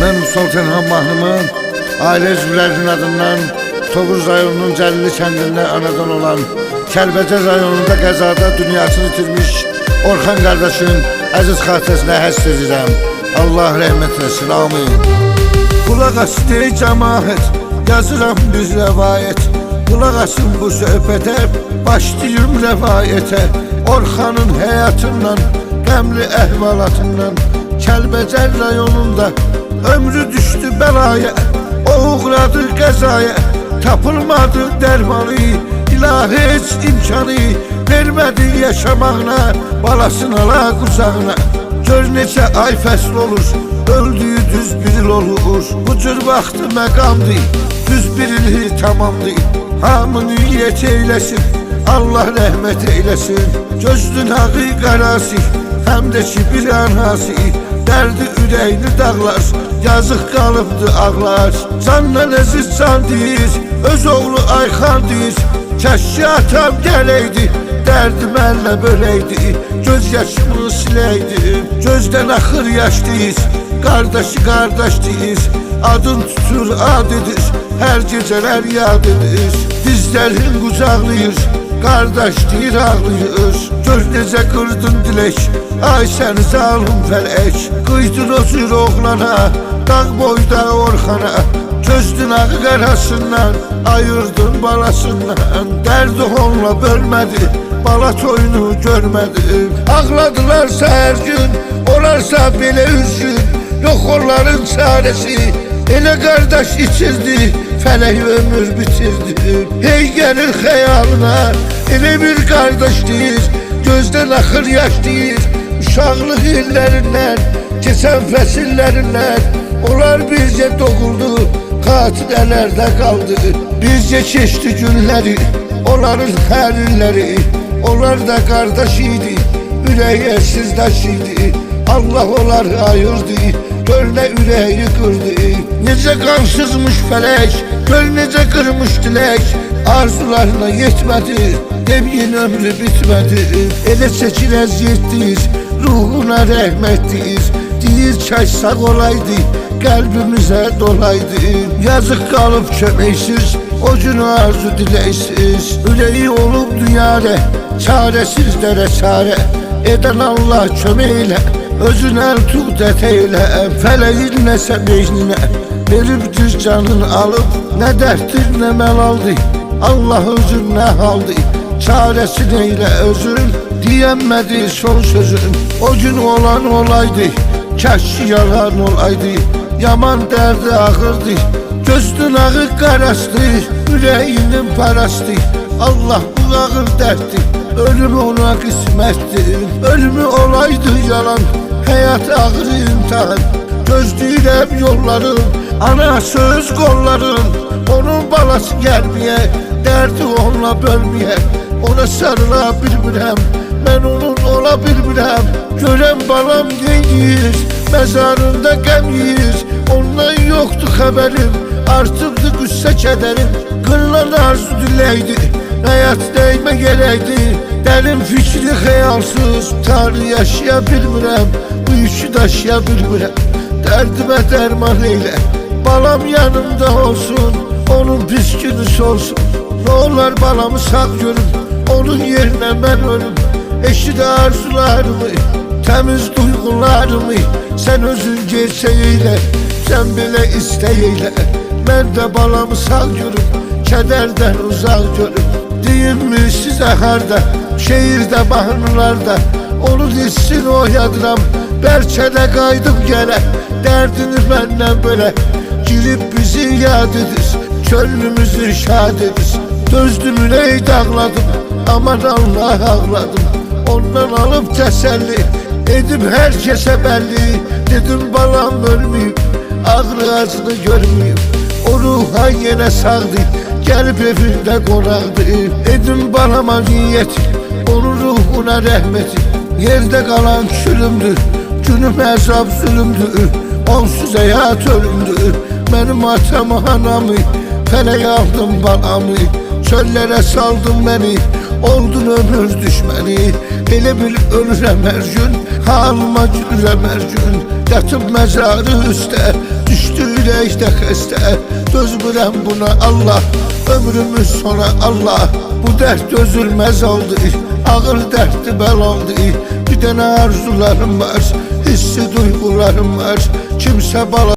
Ben Sultan mahnımın aile üzvlərinin adından Tovuz rayonunun Cəlili kəndində anadan olan Kəlbəcər rayonunda qəzada dünyasını itirmiş Orxan qardaşın əziz xatirəsinə həsr edirəm. Allah rəhmət etsin, amin. Qulaq asdı cəmaət, yazıram bir rəvayət. Qulaq asın bu söhbətə, başlayım rəvayətə. Orxanın həyatından, qəmli əhvalatından Kəlbəcər rayonunda ömrü düşdü bəlaya. O uğradı qəzaya, tapılmadı dərmanı. İlahi heç imkanı vermədi yaşamağına, balasını ala qucağına. Gör necə ay fəsl olur, öldüyü düz bir il olur. Bu cür vaxtı məqamdır, düz bir ili tamamdır. Hamı niyyət eyləsin, Allah rəhmət eyləsin. Gözlün ağı qarası, həm də ki bir anası. Dərdi ürəyini dağlar, yazıq qalıbdı ağlar. Canla əziz can deyir, öz oğlu Ayxan deyir. Kəşki atam gələydi, dərdim əllə böləydi. Göz yaşımı siləydi, gözdən axır yaş deyir. Qardaşı qardaş deyir, adın tutur ad edir. Hər gecələr yad edir, dizlərin qucaqlayır. Qardaş deyir ağlayır, gör necə qırdın dilək. Ay səni zalım fələk, qıydın o cür oğlana, dağ boyda Orxana. Gözdün ağı qarasından, ayırdın balasından. Dərdi onunla bölmədi, bala toyunu görmədi. Ağladılarsa hər gün, olarsa belə üzgün. Yox onların çarəsi, elə qardaş içirdi, fələk ömür bitirdi. Hey gəlir xəyalına, elə bir qardaş deyir, gözdən axır yaş deyir. Uşaqlıq illərindən, keçən fəsillərindən, onlar bircə doğuldu, xatirələrdə qaldı. Bircə keçdi günləri, onların hər illəri. Onlar da qardaş idi, ürəyi ərsizdaş idi. Allah onları ayırdı, gör nə ürəyi qırdı. Necə qansızmış fələk, gör necə qırmış dilək. Arzularına yetmədi, demin ömrü bitmədi. Elə çəkir əziyyətdir, ruhuna rəhmətdir. Deyir çay sağ olaydı, qəlbimizə dolaydı. Yazıq qalıb köməksiz, o gün arzu diləksiz. Ürəyi olub dünyarə, çarəsizlərə çarə. Edən Allah kömək elə, özün əl tut ətəylə. Fələyin nəsə beyninə verib düz canını alıb, nə dərddir nə məlaldır, Allah özün nə haldır. Çarəsini elə özün, deyəmədi son sözün. O gün olan olaydı, kəşki yalan olaydı. Yaman dərdi ağırdı, gözlün ağı qarastı, ürəyinin parastı. Allah bu ağır dərddir, ölüm ona qismətdir. Ölümü olaydı yalan, həyat ağır imtihan. Gözləyirəm yolların, ana söz qolların. Onun balası gəlməyə, dərdi onunla bölməyə. Ona sarıla bilmirəm, mən onun ola bilmirəm. Görəm balam deyir, məzarında qəm yiyir. Ondan yoxdur xəbərim, artıqdı qüssə kədərim. Qırılan arzu diləkdi, həyat dəymə gələkdi. Dərin fikri xəyalsız, tarih yaşaya bilmirəm. Bu yükü daşıya bilmirəm, dərdimə dərman eylə. Balam yanımda olsun, onun pis günü solsun. Nə olar balamı sağ görüm, onun yerinə mən ölüm. Eşidə arzularımı, təmiz duyğularımı. Sən özün gerçək eylə, sən belə istək eylə. Mən də balamı sağ görüm, kədərdən uzaq görüm. Deyimmi sizə harda, şehirdə, mahnılarda. Onun hissini oyadıram, bəlkə də qaydım gələ. Dərdini məndən belə, girib bizi yad edir, könlümüzü şad edir. Dözdüm ürək dağladım, aman Allah ağladım. Ondan alıb təsəlli, edib hər kəsə bəlli. Dedim balam ölməyib, ağrı acını görməyib. O ruhan yenə sağdır, gəlib evində qonaqdır. Edim balama niyyəti, onun ruhuna rəhməti. Yerdə qalan külümdür, günüm əzab zülümdür. Onsuz həyat ölümdür, mənim atamı anamı. Fələk aldım balamı, çöllərə saldım məni. Oldun ömür düşməni, elə bil ölürəm hər gün. Halıma gülürəm hər gün, yatıb məzarı üstə, düşdü ürəkdə xəstə. Dözmürəm buna Allah, ömrümüz sona Allah. Bu dərd dözülməz oldu, ağır dərddi bəlaldı. Bir dənə arzularım var, hissi duygularım var. Kimsə bala